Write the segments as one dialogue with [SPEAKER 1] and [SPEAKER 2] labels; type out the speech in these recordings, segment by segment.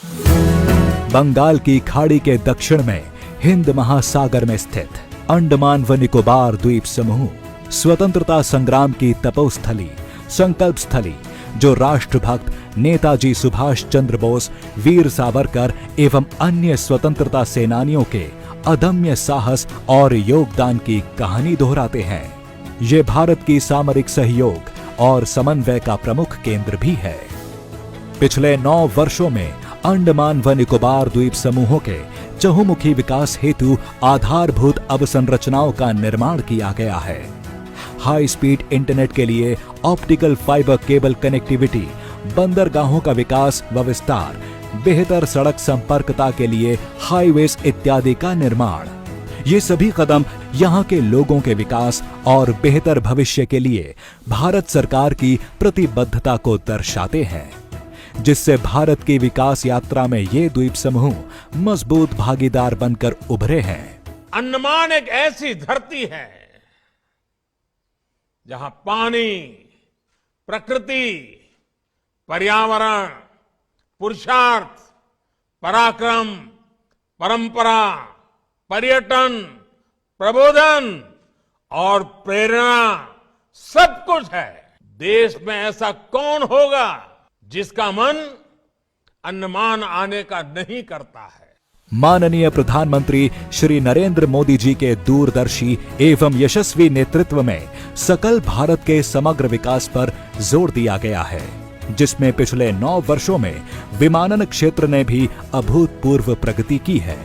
[SPEAKER 1] बंगाल की खाड़ी के दक्षिण में हिंद महासागर में स्थित अंडमान व निकोबार द्वीप समूह स्वतंत्रता संग्राम की तपोस्थली, संकल्प स्थली, जो राष्ट्रभक्त नेताजी सुभाष चंद्र बोस, वीर सावरकर एवं अन्य स्वतंत्रता सेनानियों के अदम्य साहस और योगदान की कहानी दोहराते हैं। ये भारत की सामरिक सहयोग और समन्वय का प्रमुख केंद्र भी है। पिछले 9 वर्षों में अंडमान व निकोबार द्वीप समूहों के चहुमुखी विकास हेतु आधारभूत अवसंरचनाओं का निर्माण किया गया है। हाई स्पीड इंटरनेट के लिए ऑप्टिकल फाइबर केबल कनेक्टिविटी, बंदरगाहों का विकास व विस्तार, बेहतर सड़क संपर्कता के लिए हाईवेज इत्यादि का निर्माण, ये सभी कदम यहाँ के लोगों के विकास और बेहतर भविष्य के लिए भारत सरकार की प्रतिबद्धता को दर्शाते हैं, जिससे भारत की विकास यात्रा में ये द्वीप समूह मजबूत भागीदार बनकर उभरे हैं।
[SPEAKER 2] अंडमान एक ऐसी धरती है जहां पानी, प्रकृति, पर्यावरण, पुरुषार्थ, पराक्रम, परंपरा, पर्यटन, प्रबोधन और प्रेरणा सब कुछ है। देश में ऐसा कौन होगा जिसका मन अंडमान आने का नहीं करता है।
[SPEAKER 1] माननीय प्रधानमंत्री श्री नरेंद्र मोदी जी के दूरदर्शी एवं यशस्वी नेतृत्व में सकल भारत के समग्र विकास पर जोर दिया गया है, जिसमें पिछले 9 वर्षों में विमानन क्षेत्र ने भी अभूतपूर्व प्रगति की है,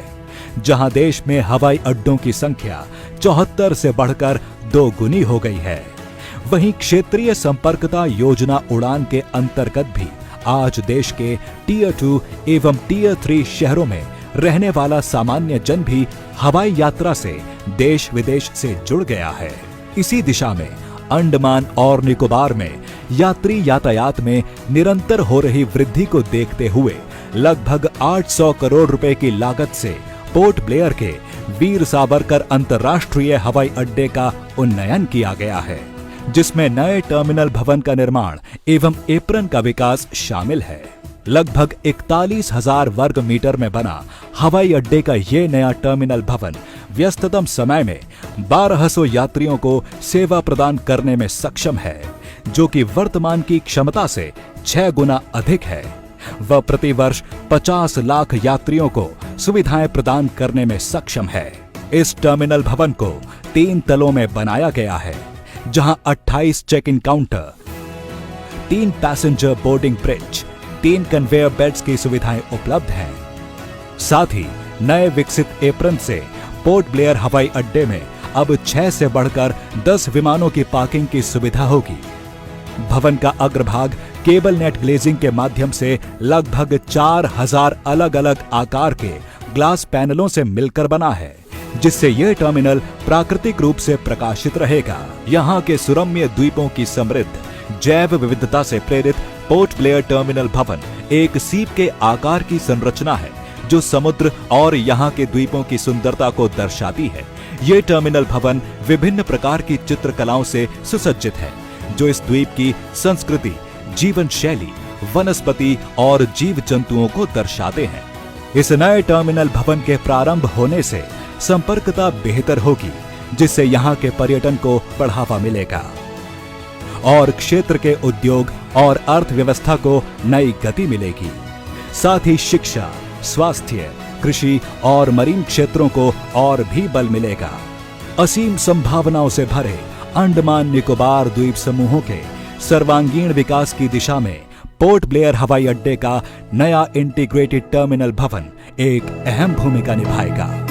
[SPEAKER 1] जहां देश में हवाई अड्डों की संख्या 74 से बढ़कर 2 गुनी हो गई है। वहीं क्षेत्रीय संपर्कता योजना उड़ान के अंतर्गत भी आज देश के टियर 2 एवं टियर 3 शहरों में रहने वाला सामान्य जन भी हवाई यात्रा से देश विदेश से जुड़ गया है। इसी दिशा में अंडमान और निकोबार में यात्री यातायात में निरंतर हो रही वृद्धि को देखते हुए लगभग 800 करोड़ रुपए की लागत से पोर्ट ब्लेयर के वीर सावरकर अंतर्राष्ट्रीय हवाई अड्डे का उन्नयन किया गया है, जिसमें नए टर्मिनल भवन का निर्माण एवं एप्रन का विकास शामिल है। लगभग 41,000 वर्ग मीटर में बना हवाई अड्डे का ये नया टर्मिनल भवन व्यस्ततम समय में 1200 यात्रियों को सेवा प्रदान करने में सक्षम है, जो कि वर्तमान की क्षमता से 6 गुना अधिक है। वह प्रतिवर्ष 50 लाख यात्रियों को सुविधाएं प्रदान करने में सक्षम है। इस टर्मिनल भवन को 3 तलों में बनाया गया है, जहां 28 check in counter, 3 passenger boarding bridge, 3 conveyor belts की सुविधाएं उपलब्ध हैं। साथ ही नए विकसित एप्रन से पोर्ट ब्लेयर हवाई अड्डे में अब 6 से बढ़कर 10 विमानों की पार्किंग की सुविधा होगी। भवन का अग्रभाग केबल नेट ग्लेजिंग के माध्यम से लगभग 4000 अलग अलग आकार के ग्लास पैनलों से मिलकर बना है, जिससे यह टर्मिनल प्राकृतिक रूप से प्रकाशित रहेगा। यहाँ के सुरम्य द्वीपों की समृद्ध जैव विविधता से प्रेरित पोर्ट ब्लेयर टर्मिनल भवन एक सीप के आकार की संरचना है, जो समुद्र और यहाँ के द्वीपों की सुंदरता को दर्शाती है। ये टर्मिनल भवन विभिन्न प्रकार की चित्रकलाओं से सुसज्जित है, जो इस द्वीप की संस्कृति, जीवन शैली, वनस्पति और जीव जंतुओं को दर्शाते हैं। इस नए टर्मिनल भवन के प्रारंभ होने से संपर्कता बेहतर होगी, जिससे यहाँ के पर्यटन को बढ़ावा मिलेगा और क्षेत्र के उद्योग और अर्थव्यवस्था को नई गति मिलेगी। साथ ही शिक्षा, स्वास्थ्य, कृषि और मरीन क्षेत्रों को और भी बल मिलेगा। असीम संभावनाओं से भरे अंडमान निकोबार द्वीप समूहों के सर्वांगीण विकास की दिशा में पोर्ट ब्लेयर हवाई अड्डे का नया इंटीग्रेटेड टर्मिनल भवन एक अहम भूमिका निभाएगा।